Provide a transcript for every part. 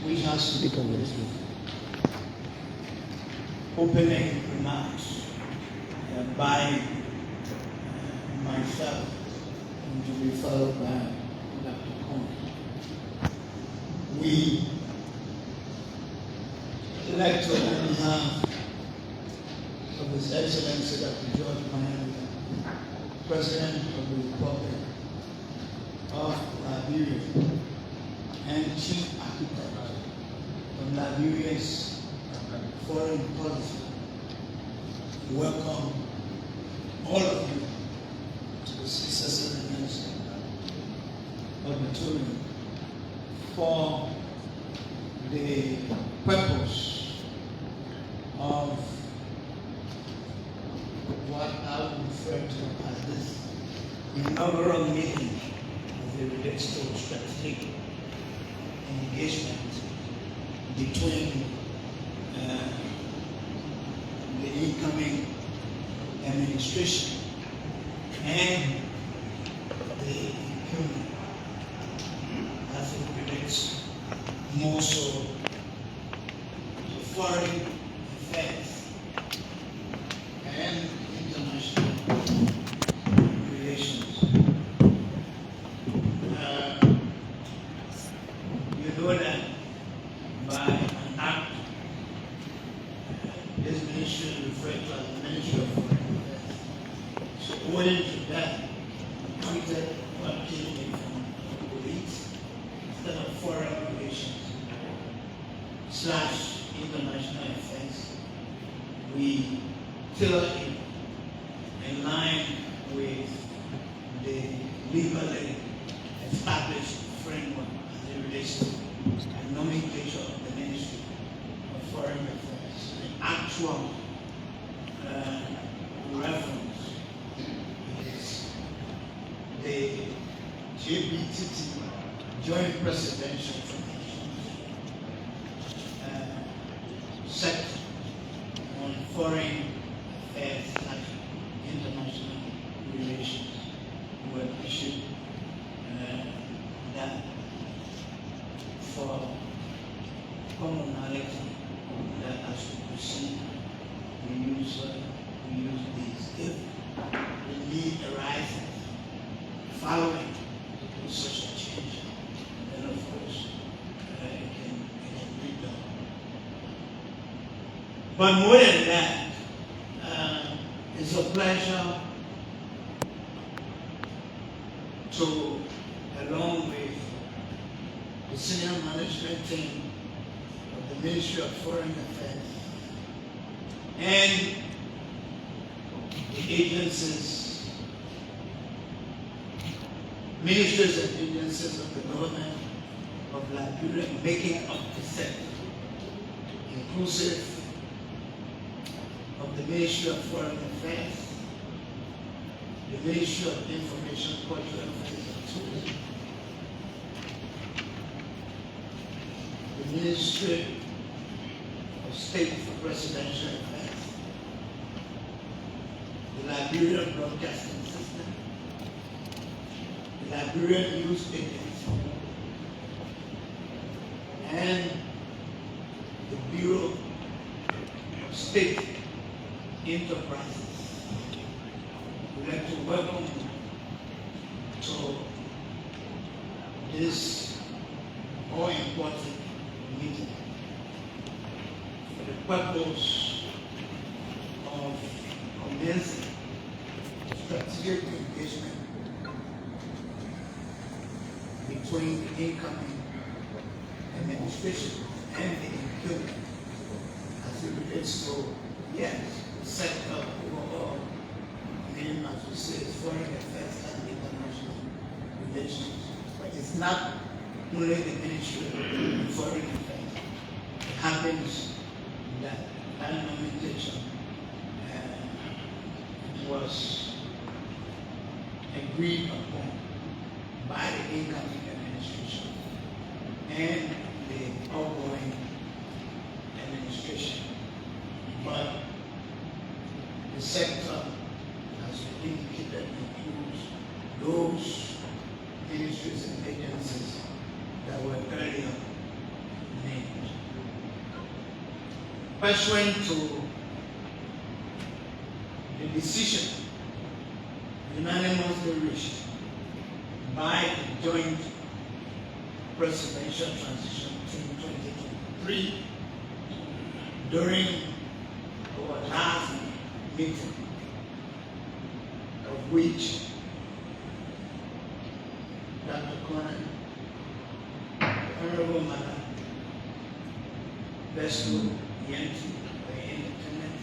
which has to become opening remarks by myself, and to be followed by Dr. Kong. We elect on behalf of His Excellency Dr. George Mahama, President of the Republic of Liberia and Chief Architect of Liberia's foreign policy, welcome all of you to the 67th Minister Auditorium for the purpose of what I would refer to as this inaugural meeting as it relates to strategic engagement between the incoming administration and the incumbent as it relates more so to foreign affairs and international relations. You know that by an act, this ministry is referred to as the Ministry of Foreign Affairs. So owing to that, appointed or changing from police instead of foreign relations / international affairs, we tailor it in line with the legally established framework as it relates to the nomenclature of the Ministry of Foreign Affairs. The actual reference is the JPTT, Joint Presidential Commission, sector on foreign affairs / international relations, were issued that for commonality, that as we proceed, we use these. If the need arises following such a change, then of course it can be done. But more than that, it's a pleasure to, along with the senior management team of the Ministry of Foreign Affairs and the agencies, ministries and agencies of the government of Liberia, making up the sector, inclusive of the Ministry of Foreign Affairs, the Ministry of Information, Culture, Affairs and Tourism, the Ministry of State for Presidential Affairs, the Liberian Broadcasting System, the Liberian News Agency, and the Bureau of State Enterprises. We'd like to welcome you to this all-important meeting for the purpose of commencing strategic engagement between the incoming administration and the incumbent as it relates to, yes, the sector overall, name as we say, foreign affairs and international relations. But it's not only the Ministry of Foreign Affairs. It happens that that nomenclature was agreed upon by the incoming administration and the outgoing administration. But the sector, as we indicated, includes those ministries and agencies that were earlier named. pursuant to the decision unanimously reached by the Joint Presidential Transition Team 2023 during our last meeting, of which Dr. Conan, Honorable Madam Besto Yenti, the Independent,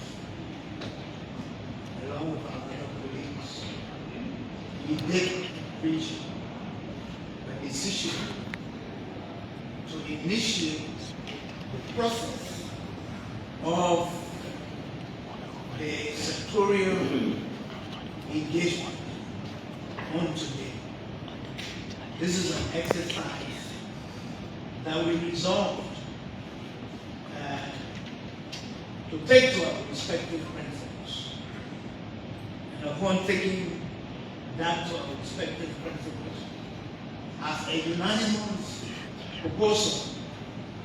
along with our other colleagues, we did reach a decision to initiate the process of the sectorial engagement on today. This is an exercise that we resolved to take to our respective principles. And upon taking that to our respective principles, as a unanimous proposal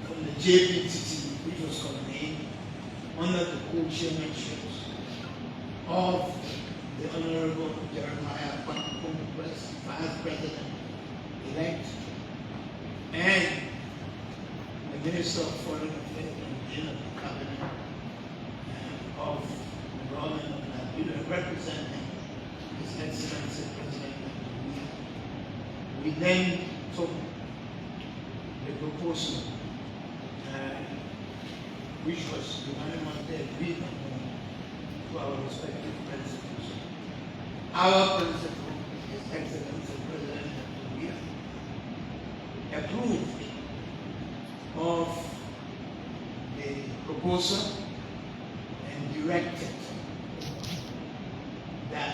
from the JPTT, which was convened under the co-chairmanship of the Honorable Jeremiah Kwakum, Vice President-elect, and the Minister of Foreign Affairs and the Cabinet of the government of Liberia, representing His Excellency President Liberia. We then took the proposal, which was unanimously agreed upon, to our respective principles. Our principle, His Excellency President Liberia, approved of the proposal and directed that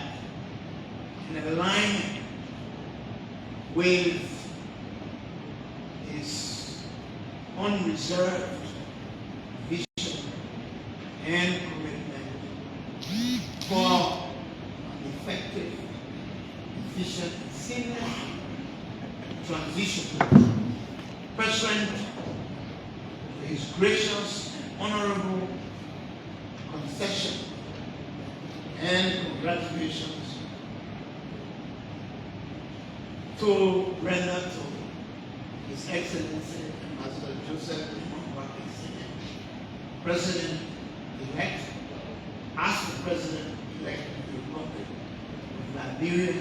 in alignment with his unreserved vision and commitment for an effective, efficient, and seamless transition, pursuant to his gracious and honorable concession and congratulations to render to His Excellency Ambassador Joseph President-elect, as the President-elect of the Republic of Liberia,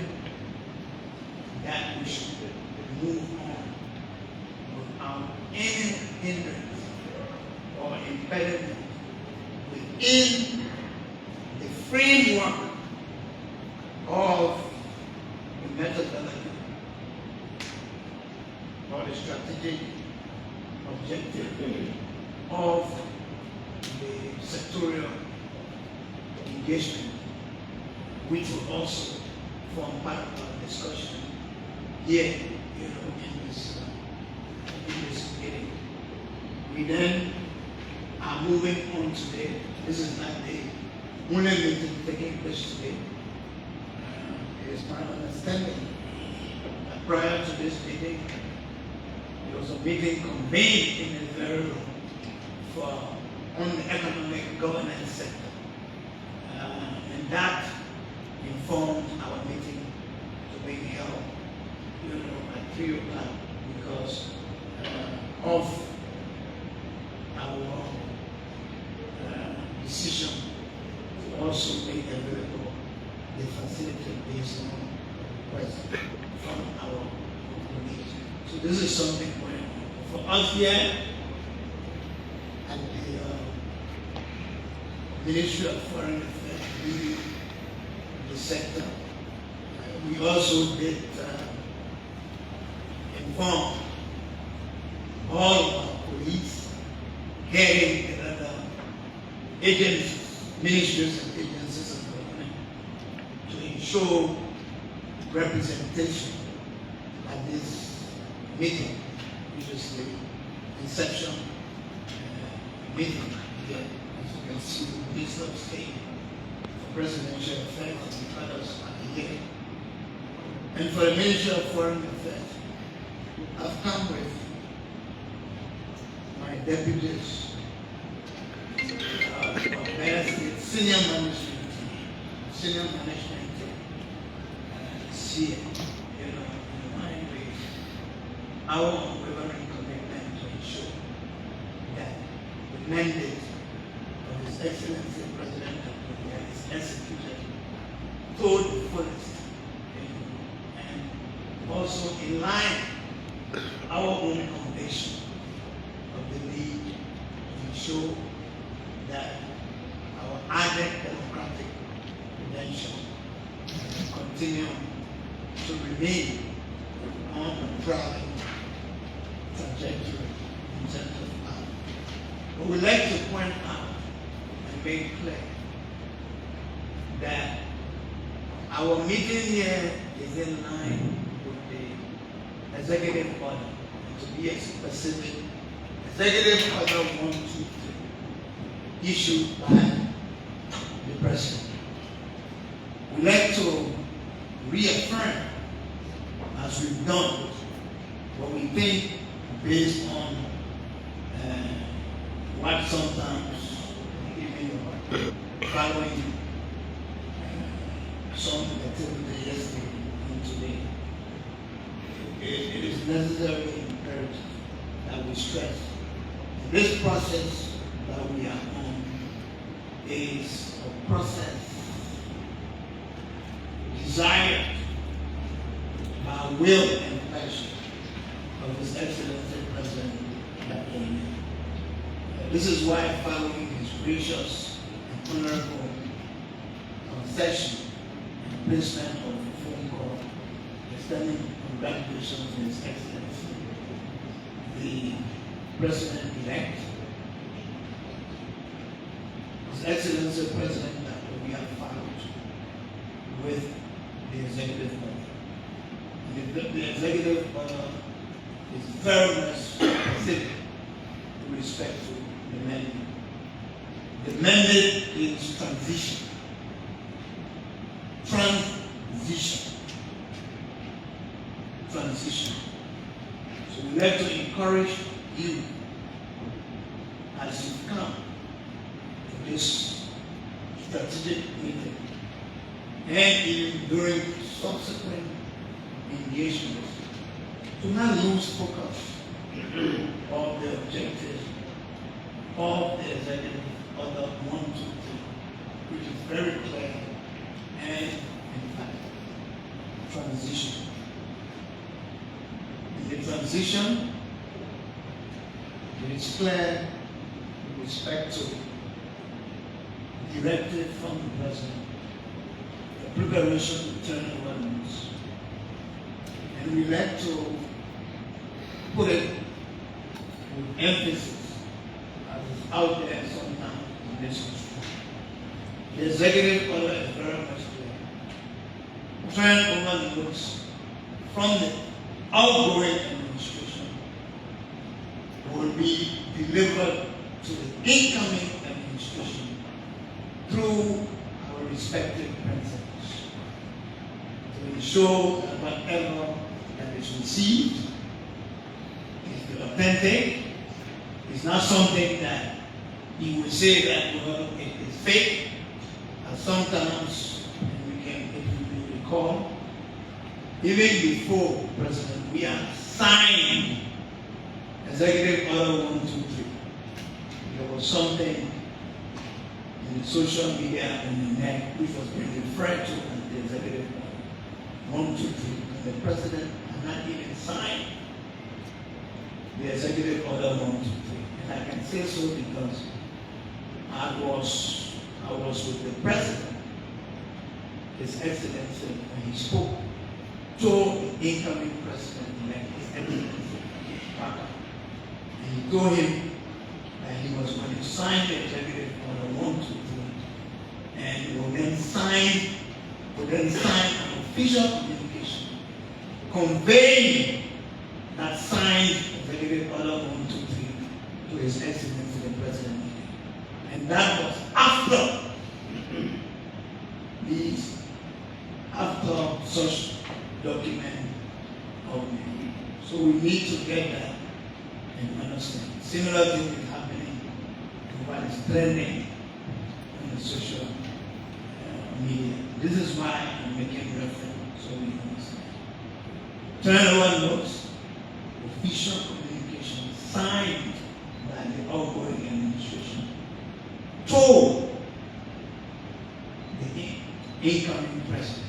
that we should move on without any hindrance or impediment within the framework of the methodology or the strategic objective of the sectorial engagement, which will also form part of our discussion here, in this meeting. We then are moving on today. This is not the only meeting taking place today. It is my understanding that prior to this meeting, there was a meeting convened in the very room on the economic governance sector. And that informed our meeting to be held, at 3 o'clock because of our decision to also make available the facility based on request from our community. So this is something for us here at the Ministry of Foreign Affairs, the sector. We also did inform all of our police, heading the other agencies, ministries and agencies of government to ensure representation at this meeting, which is the inception meeting here. As you can see, the Minister of State for Presidential Affairs and others are here. And for the Ministry of Foreign Affairs, I've come with my deputies senior management team is here, in line with our unwavering commitment to ensure that the mandate of His Excellency President Liberia is executed to the fullest, and also in line with our own conviction of the need to ensure that our added democratic credentials continue to remain on the traveling trajectory in terms of power. But we'd like to point out and make clear that our meeting here is in line with the executive order. To be specific, executive order 123 issued by the President. We'd like to reaffirm, as we've done, what we think based on what sometimes, even following some activity yesterday and today, it is necessary and imperative that we stress this process that we are on is a process desired by will and pleasure of His Excellency President Liberia. This is why, following his gracious and honorable concession and placement of a phone call extending congratulations to His Excellency, the President-elect, His Excellency President, that we have followed with the executive order. The executive order is very much specific with respect to the mandate. The mandate is transition. Transition. So we like to encourage you as you come to this strategic meeting and even during subsequent engagements to not lose focus of the objectives of the executive order 123, which is very clear and emphatic. Transition. In the transition, it is clear with respect to directive from the President, the preparation to turn over news. And we like to put it with emphasis, as is out there sometimes in this country. The executive order is very much clear. Turn over the news from the outgoing administration will be delivered to the incoming administration through our respective principles to ensure that whatever that is received is authentic. It's not something that you would say that, well, it is fake. And sometimes, and we can, if you recall, even before President, we have signed Executive Order 123. There was something in the social media and the net which was being referred to as the Executive Order 123. And the President had not even signed the Executive Order 123. And I can say so because I was with the President, His Excellency, when he spoke to the incoming President-elect, His Excellency Parker. And he told him that he was going to sign the Executive Order 123 and he will then sign an official communication conveying that signed Executive Order 123 to His Excellency the President. And that was after such document of me. So we need to get that and understand. Similar thing is happening to what is trending on the social media. This is why I'm making reference so we understand. Turnover notes, official communication signed by the outgoing administration, told the incoming president.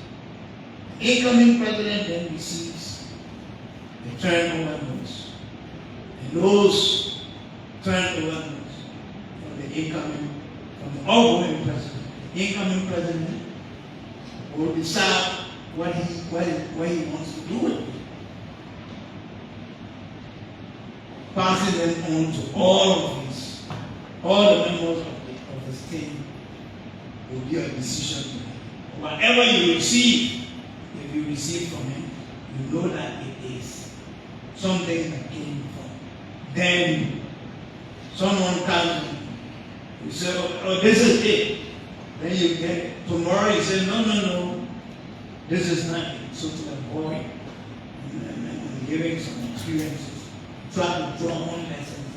The incoming president then receives the turnover notes, and those turnover notes from the outgoing president. The incoming president will decide what he wants to do with it, passing them on to all the members of the state will be a decision to make. Whatever you receive, if you receive from him, you know that it is something that came from. Then someone comes and you say, oh, this is it. Then you get it. Tomorrow you say, no, this is not it. So to avoid and giving some experiences, try to draw on lessons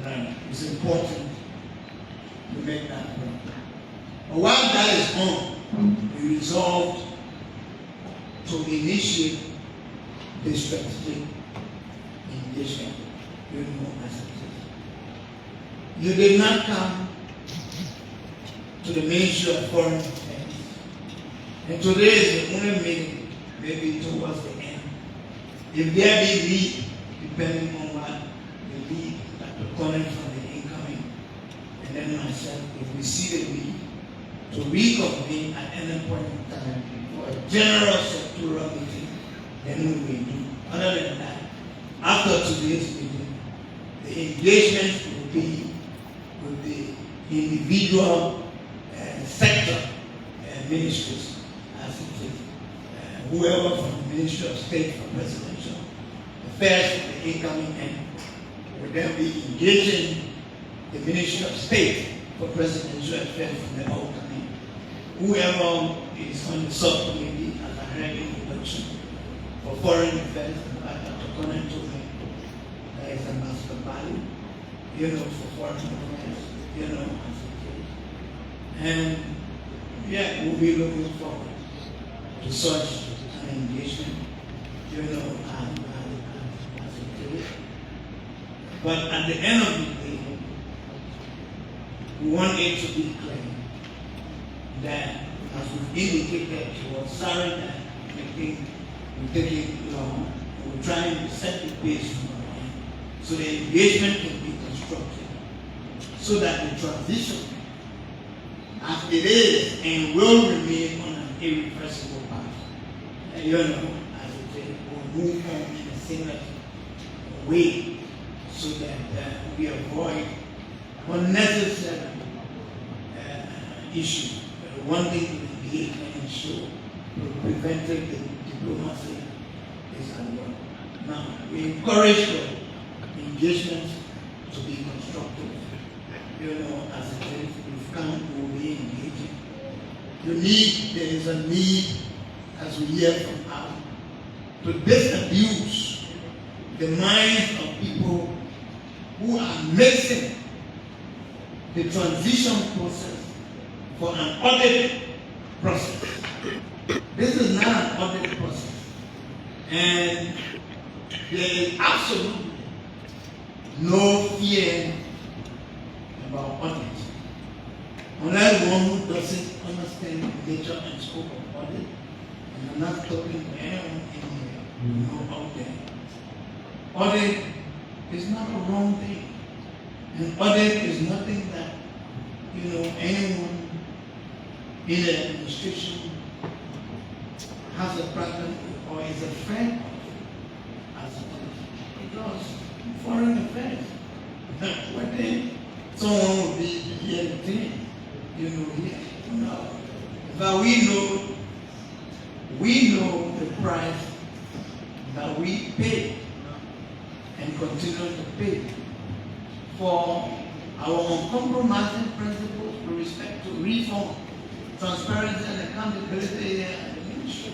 learned. It's important to make that point. But while that is on, we resolved to initiate the strategic engagement with more assets. You did not come to the Ministry of Foreign Affairs, and today is the only meeting, maybe towards the end. If there be need, depending on what the lead coming from the incoming, and then myself, if we see the need to reconvene at any point in time for a general sectoral meeting, then we will do. Other than that, after today's meeting, the engagement will be with the individual sector ministries, as it is, whoever from the Ministry of State for Presidential Affairs from the incoming end will then be engaging the Ministry of State for Presidential Affairs from the outcoming. Whoever is on the subcommittee, as I heard in the introduction, for Foreign Affairs, according to me, there is Ambassador Bali, for Foreign Affairs, as it is. And yeah, we'll be looking forward to such an engagement, as it is. But at the end of the day, we want it to be clear that, as we've indicated, it was sorry that we're taking long, and we're trying to set the pace from our end, so the engagement can be constructed, so that the transition, as it is and will remain on an irreversible path, as it is, will move on in a similar way, so that we avoid unnecessary issues. One thing to engage and ensure preventive diplomacy is at work. Now, we encourage the engagement to be constructive. As it is, we've come to be engaging. There is a need, as we hear from our, to disabuse the minds of people who are mixing the transition process for an audit process. This is not an audit process. And there is absolutely no fear about audit. Unless one who doesn't understand the nature and scope of audit, and I'm not talking to anyone in here, out there. Audit is not a wrong thing. And audit is nothing that, anyone in the administration has a problem or is a friend of, as it is. Because foreign affairs, one day someone will be here today, here. No. But we know the price that we pay and continue to pay for our uncompromising principles with respect to reform, transparency and accountability and the ministry.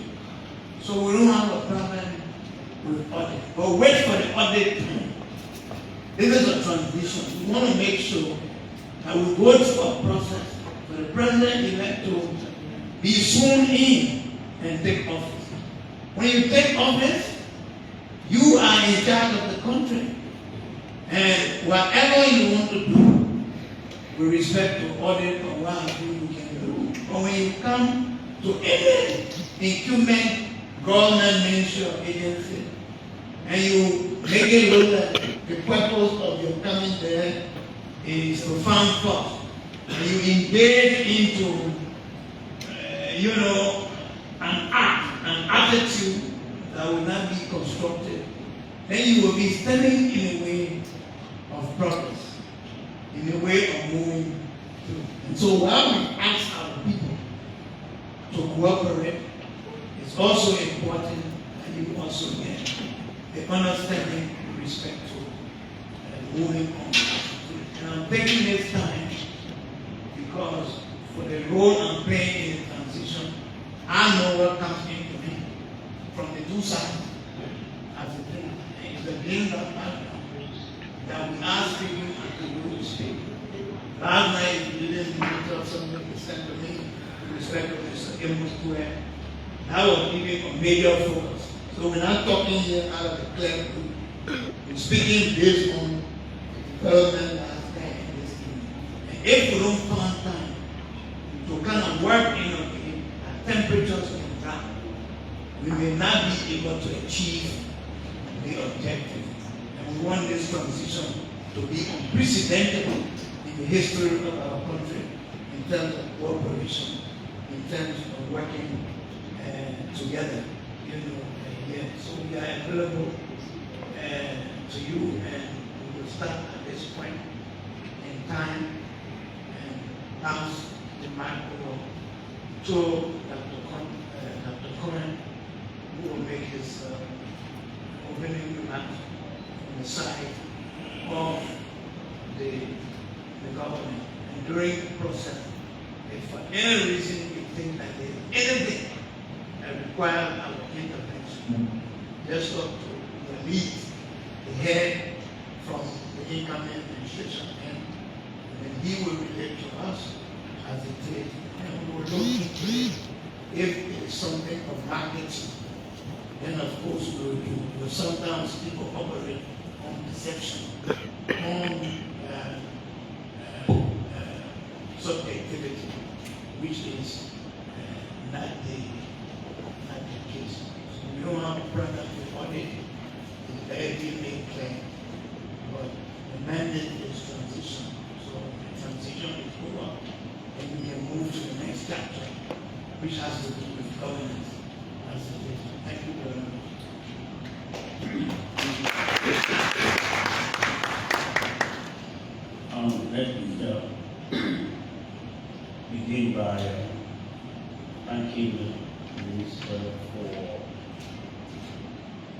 So we don't have a problem with audit. But wait for the audit time. This is a transition. We want to make sure that we go through a process for the president-elect to be sworn in and take office. When you take office, you are in charge of the country. And whatever you want to do with respect to audit or what you can do. But when you come to any incumbent government ministry or agency, and you make it look like the purpose of your coming there is to find fault, and you engage into, an attitude that will not be constructive, then you will be standing in a way of progress, in a way of moving through. And so while we ask our people to cooperate, it's also important that you also get the understanding with respect to moving on. And I'm taking this time because for the role I'm playing in the transition, I know what comes into me from the two sides as a thing. And it's against that background that we ask people to do this thing. Last night, you didn't tell something you sent to me with respect to this Amos Square. That was giving a major focus. So we're not talking here out of the clear blue. We're speaking based on the development last night in this thing. And if we don't find time to kind of work in at temperatures can drop, we may not be able to achieve the objective. And we want this transition to be unprecedented in the history of our country in terms of cooperation, in terms of working together. So we are available to you, and we will start at this point in time and pass the microphone to Dr. Cohen, who will make his opening remarks on the side of the government. And during the process, if for any reason you think that there is anything that requires our intervention, just talk to the lead, the head from the incoming administration, and then he will relate to us as it is. And we will look into it. If it is something of magnitude, then of course we will do. But sometimes people operate on perception, on subjectivity, which is not the case. So we don't have a problem with audit. It's very made clear. But the mandate is transition. So the transition is over, and we can move to the next chapter, which has to do with governance as it is. Thank you very much. Let me begin by thanking the Minister for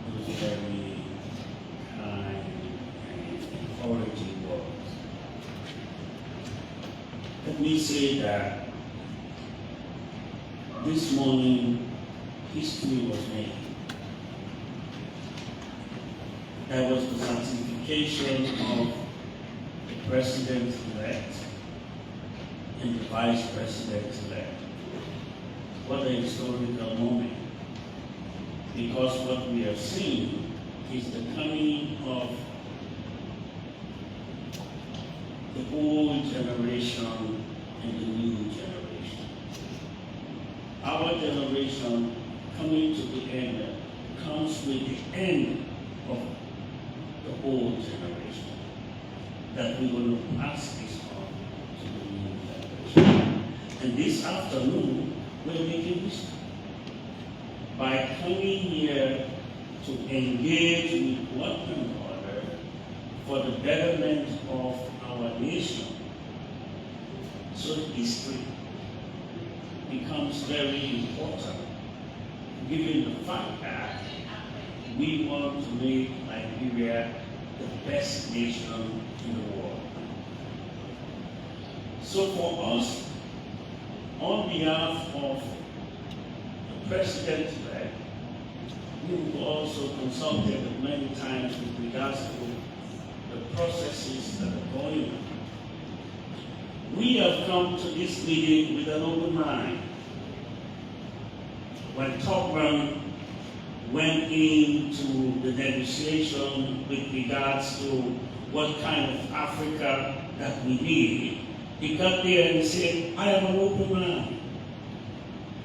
those very kind and encouraging words. Let me say that this morning history was made. There was the certification of the President-elect and the Vice President-elect. What an historical moment. Because what we have seen is the coming of the old generation and the new generation. Our generation coming to the end comes with the end of the old generation, that we will pass this on to the new generation. And this afternoon, we're making history by coming here to engage with one another for the betterment of our nation. So history becomes very important, given the fact that we want to make Liberia the best nation in the world. So for us, on behalf of the President-elect, we also consulted many times with regards to the processes that are going on. we have come to this meeting with an open mind. When Topman went into the negotiation with regards to what kind of Africa that we need, he got there and he said, I have an open mind.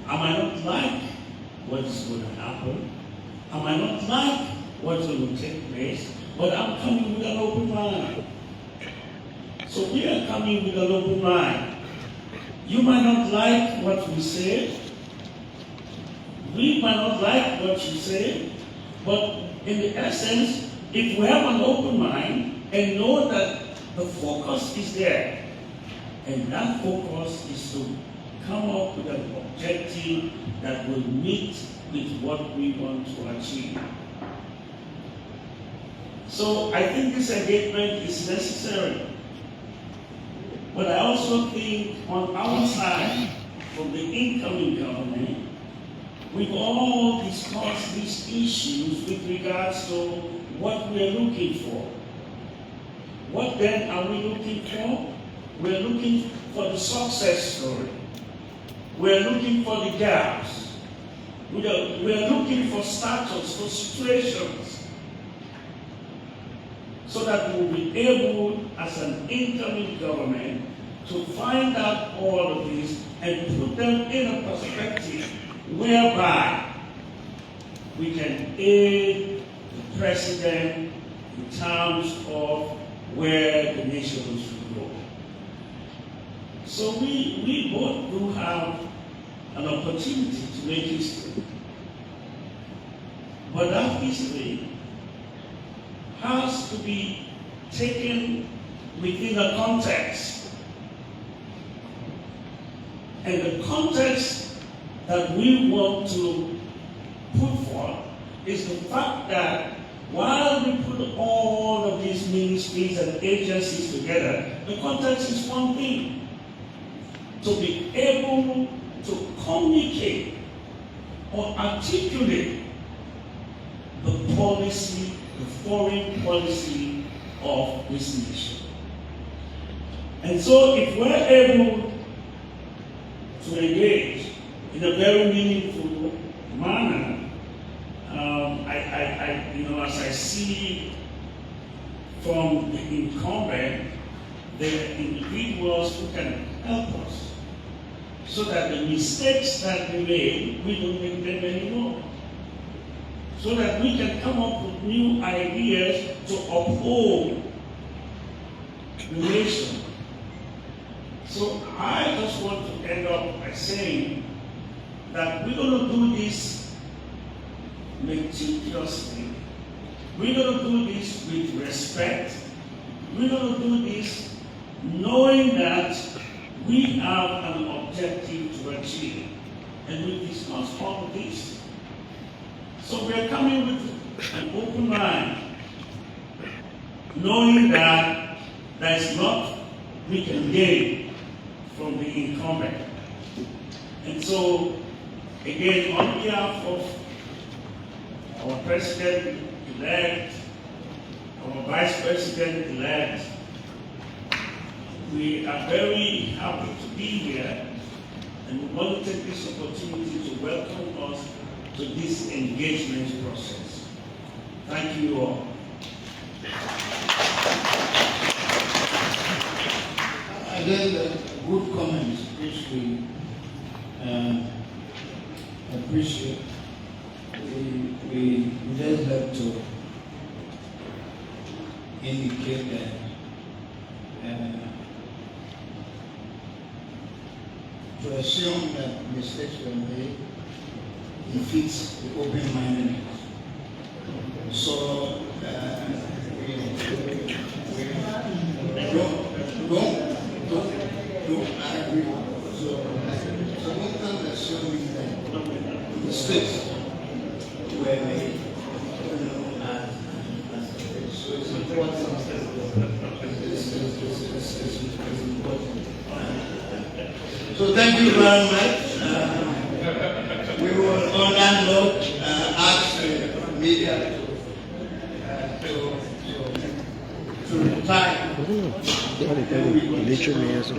I might not like what is going to happen. I might not like what's going to take place, but I'm coming with an open mind. So we are coming with an open mind. You might not like what we say. We might not like what you say, but in the essence, if we have an open mind and know that the focus is there, and that focus is to come up with an objective that will meet with what we want to achieve. So I think this engagement is necessary. But I also think on our side, from the incoming government, we've all discussed these issues with regards to what we're looking for. What then are we looking for? We're looking for the success story. We're looking for the gaps. We're looking for status, for situations, so that we'll be able, as an incoming government, to find out all of these and put them in a perspective whereby we can aid the president in terms of where the nation should go. So we both do have an opportunity to make history. But that history has to be taken within a context. And the context that we want to put forth is the fact that while we put all of these ministries and agencies together, the context is one thing. To be able to communicate or articulate the policy, the foreign policy of this nation. And so if we're able to engage in a very meaningful manner, as I see from the incumbent, the individuals who can help us, so that the mistakes that we made, we don't make them anymore. So that we can come up with new ideas to uphold the nation. So I just want to end up by saying that we're going to do this meticulously. We're going to do this with respect. We're going to do this knowing that we have an objective to achieve. And we discuss all of this. So we're coming with an open mind, knowing that there is not we can gain from the incumbent. And so, again, on behalf of our President-elect, our Vice President-elect, we are very happy to be here, and we want to take this opportunity to welcome us to this engagement process. Thank you all. Again, good comments, which we appreciate. We just have to indicate that to assume that mistakes were made defeats the open-mindedness. So don't agree. So we can't assume that mistakes were made. So it's important. It's important. So thank you very much. We will on that note ask the media to retire. Pali pali, licho miyeso.